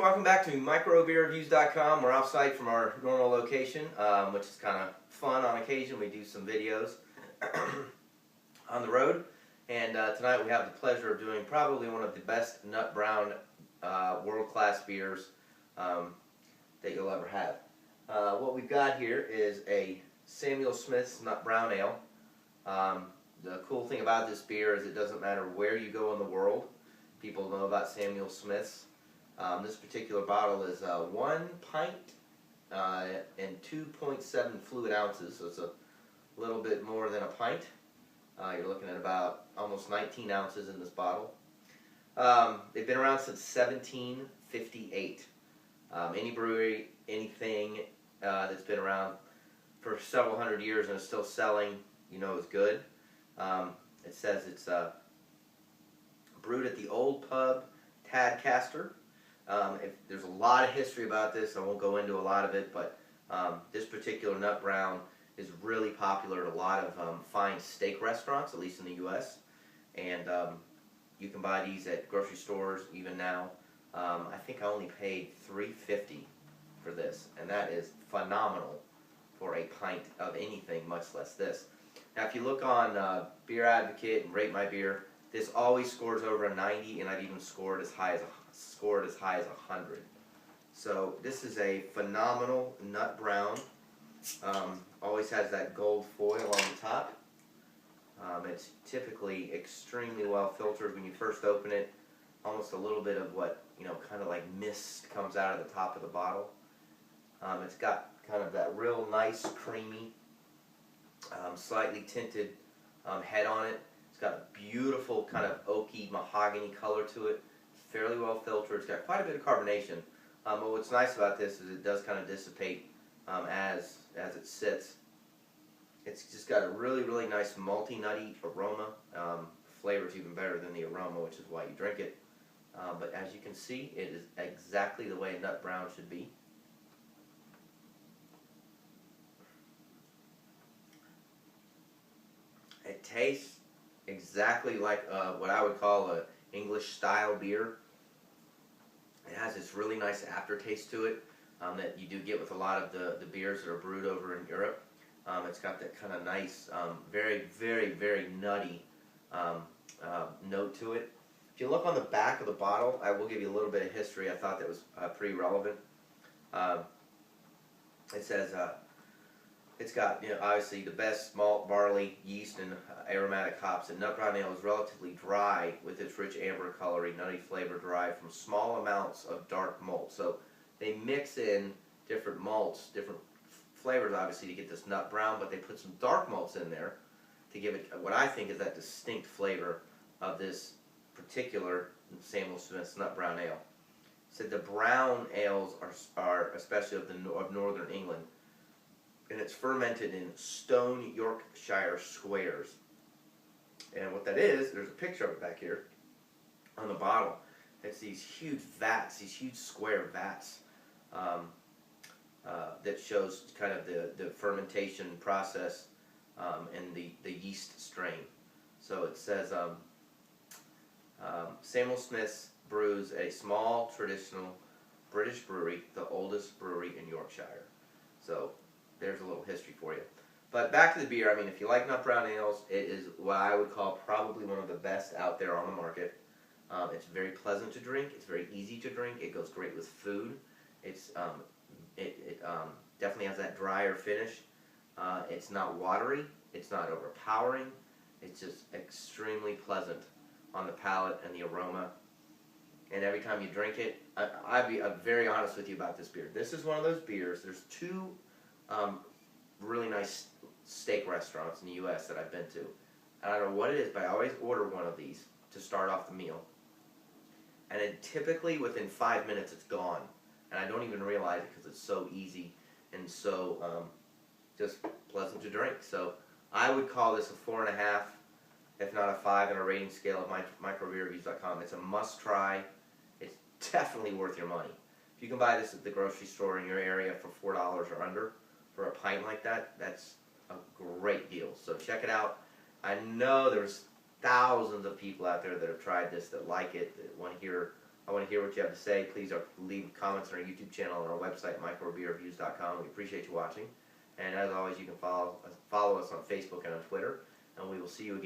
Welcome back to microbeerreviews.com. We're off-site from our normal location, which is kind of fun on occasion. We do some videos on the road, and tonight we have the pleasure of doing probably one of the best nut brown world-class beers that you'll ever have. What we've got here is a Samuel Smith's Nut Brown Ale. The cool thing about this beer is it doesn't matter where you go in the world, people know about Samuel Smith's. This particular bottle is 1 pint and 2.7 fluid ounces, so it's a little bit more than a pint. You're looking at about almost 19 ounces in this bottle. They've been around since 1758. Any brewery, anything that's been around for several hundred years and is still selling, you know, is good. It says it's brewed at the Old Pub Tadcaster. There's a lot of history about this. I won't go into a lot of it, but this particular nut brown is really popular at a lot of fine steak restaurants, at least in the U.S. And you can buy these at grocery stores even now. I think I only paid $3.50 for this, and that is phenomenal for a pint of anything, much less this. Now, if you look on Beer Advocate and Rate My Beer, this always scores over a 90, and I've even scored as high as 100. So this is a phenomenal nut brown. Always has that gold foil on the top. It's typically extremely well filtered when you first open it. Almost a little bit of what, you know, kind of like mist comes out of the top of the bottle. It's got kind of that real nice, creamy, slightly tinted head on it. It's got a beautiful kind of oaky mahogany color to it. Fairly well filtered. It's got quite a bit of carbonation. But what's nice about this is it does kind of dissipate as it sits. It's just got a really, really nice malty, nutty aroma. Flavor's even better than the aroma, which is why you drink it. But as you can see, it is exactly the way a nut brown should be. It tastes exactly like what I would call a English style beer. It has this really nice aftertaste to it that you do get with a lot of the beers that are brewed over in Europe. It's got that kind of nice, very, very, very nutty note to it. If you look on the back of the bottle, I will give you a little bit of history. I thought that was pretty relevant. It says it's got, you know, obviously the best malt, barley, yeast, and aromatic hops. And nut brown ale is relatively dry with its rich amber coloring, nutty flavor derived from small amounts of dark malt. So they mix in different malts, different flavors, obviously, to get this nut brown, but they put some dark malts in there to give it what I think is that distinct flavor of this particular Samuel Smith's Nut Brown Ale. So the brown ales are especially of northern England, and it's fermented in stone Yorkshire squares. And what that is, there's a picture of it back here on the bottle. It's these huge vats, these huge square vats that shows kind of the fermentation process and the yeast strain. So it says Samuel Smith's brews a small traditional British brewery, the oldest brewery in Yorkshire. So there's a little history for you. But back to the beer. I mean, if you like nut brown ales, it is what I would call probably one of the best out there on the market. It's very pleasant to drink. It's very easy to drink. It goes great with food. It's it definitely has that drier finish. It's not watery. It's not overpowering. It's just extremely pleasant on the palate and the aroma. And every time you drink it, I'm very honest with you about this beer. This is one of those beers. There's two really nice steak restaurants in the U.S. that I've been to. And I don't know what it is, but I always order one of these to start off the meal. And then typically within 5 minutes it's gone. And I don't even realize it because it's so easy and so just pleasant to drink. So I would call this a 4.5, if not a 5 on a rating scale of microbeerreviews.com. It's a must-try. It's definitely worth your money. If you can buy this at the grocery store in your area for $4 or under for a pint like that, that's a great deal. So check it out. I know there's thousands of people out there that have tried this, that like it, that want to hear I want to hear what you have to say. Please leave comments on our YouTube channel and our website, microbrewery.reviews.com. We appreciate you watching. And as always, you can follow us on Facebook and on Twitter. And we will see you again.